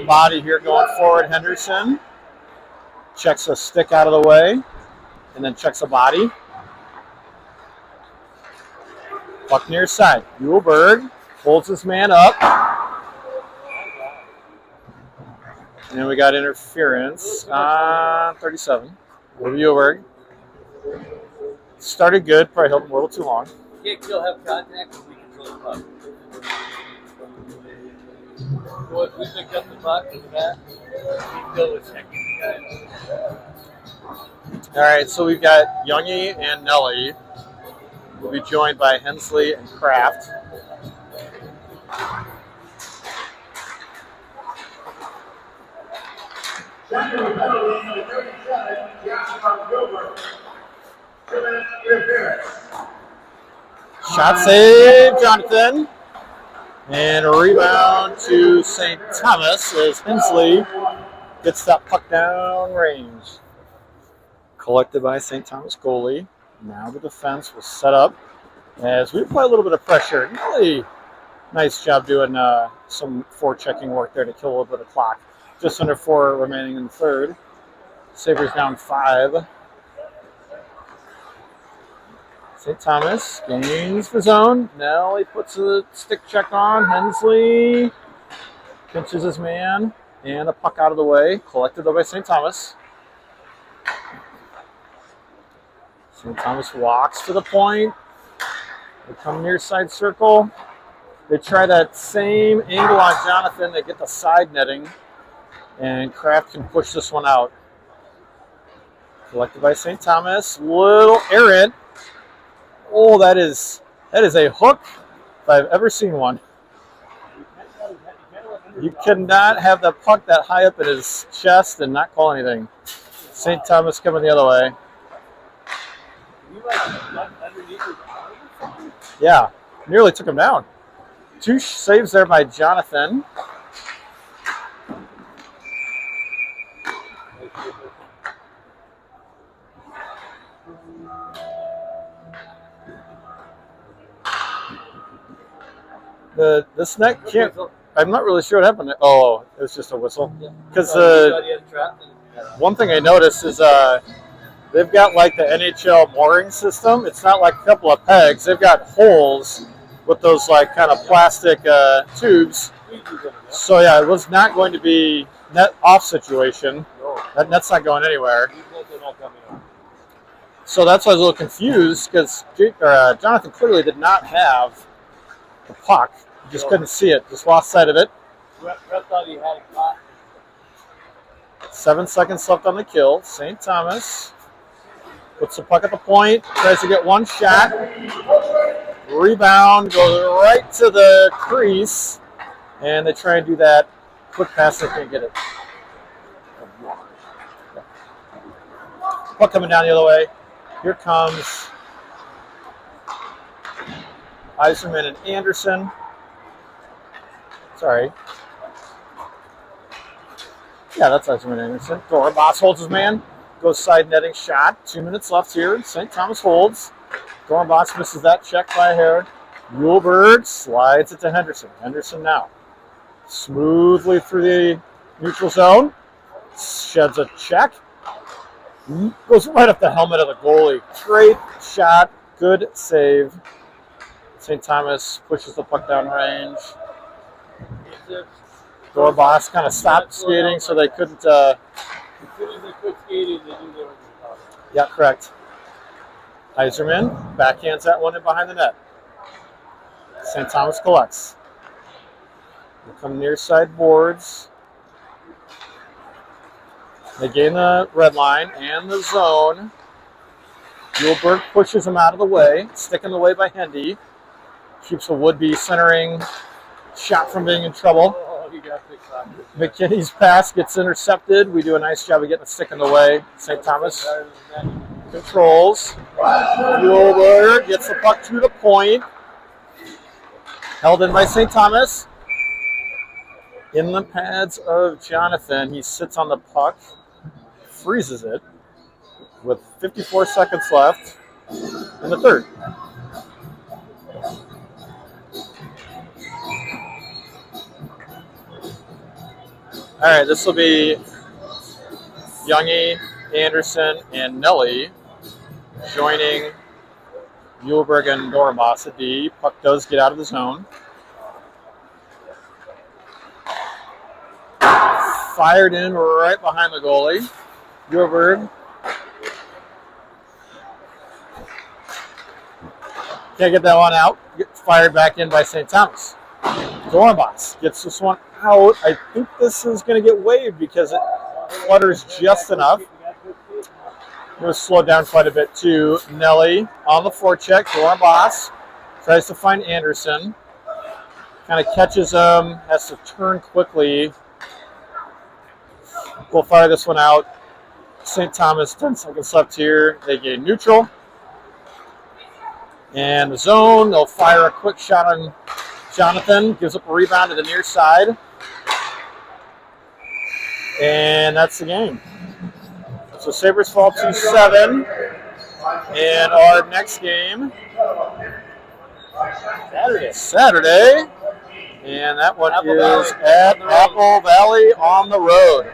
[SPEAKER 1] body here going forward. Henderson checks a stick out of the way and then checks a body. Puck near side. Muehlberg holds his man up. And then we got interference on 37. Muehlberg. Started good, probably held him a little too long.
[SPEAKER 2] You can't still have contact if we control the puck. So if we pick up the puck in the back, we go with checking the guys.
[SPEAKER 1] All right, so we've got Youngie and Nelly. We'll be joined by Hensley and Kraft. Shot save, Jonathan. And a rebound to St. Thomas as Hensley gets that puck down range. Collected by St. Thomas goalie. Now the defense will set up as we apply a little bit of pressure. Really nice job doing some forechecking work there to kill a little bit of clock. Just under 4 remaining in the third. Sabres down 5. St. Thomas gains the zone. Nelly puts a stick check on. Hensley pinches his man. And a puck out of the way. Collected though by St. Thomas. St. Thomas walks to the point. They come near side circle. They try that same angle on Jonathan. They get the side netting. And Kraft can push this one out. Collected by St. Thomas. Little errant. Oh, that is a hook if I've ever seen one. You cannot have the puck that high up in his chest and not call anything. St. Thomas coming the other way. Yeah, nearly took him down. 2 saves there by Jonathan. This net can't. I'm not really sure what happened. Oh, it was just a whistle. Because one thing I noticed is they've got like the NHL mooring system. It's not like a couple of pegs. They've got holes with those like kind of plastic tubes. So yeah, it was not going to be net off situation. That net's not going anywhere. So that's why I was a little confused because Jonathan clearly did not have the puck. He just couldn't see it. Just lost sight of it.
[SPEAKER 2] Rep thought he had it caught.
[SPEAKER 1] 7 seconds left on the kill. St. Thomas puts the puck at the point. Tries to get one shot. Rebound goes right to the crease. And they try and do that quick pass. They can't get it. Puck coming down the other way. Here comes Eiserman and Anderson. Sorry. Yeah, that's Eiserman and Anderson. Boss holds his man. Goes side netting shot. 2 minutes left here. St. Thomas holds. Boss misses that check by Hair. Muehlberg slides it to Henderson. Henderson now. Smoothly through the neutral zone. Sheds a check. Goes right up the helmet of the goalie. Great shot. Good save. St. Thomas pushes the puck down range. Door boss kind of stopped skating so they couldn't.
[SPEAKER 2] As soon as they quit skating, they knew they were going to call it.
[SPEAKER 1] Yeah, correct. Iserman backhands that one in behind the net. St. Thomas collects. They come near side boards. They gain the red line and the zone. Muehlberg pushes him out of the way. Stick in the way by Hendy. Keeps a would-be centering shot from being in trouble.
[SPEAKER 2] Oh, he got picked off.
[SPEAKER 1] McKinney's pass gets intercepted. We do a nice job of getting a stick in the way. St. Thomas controls. Muehlberg gets the puck to the point. Held in by St. Thomas. In the pads of Jonathan. He sits on the puck. Freezes it with 54 seconds left in the third. All right, this will be Youngie, Anderson, and Nelly joining Muehlberg and Dorabas at D. Puck does get out of the zone. Fired in right behind the goalie. Muehlberg can't get that one out. Gets fired back in by St. Thomas. Dorabas gets this one out. I think this is going to get waived because it flutters just enough. It was slowed down quite a bit too. Nelly on the forecheck. Dorabas tries to find Anderson. Kind of catches him. Has to turn quickly. We'll fire this one out. St. Thomas, 10 seconds left here. They gain neutral. And the zone, they'll fire a quick shot on Jonathan. Gives up a rebound to the near side. And that's the game. So Sabres fall 2-7. And our next game, Saturday. And that one is at Apple Valley on the road.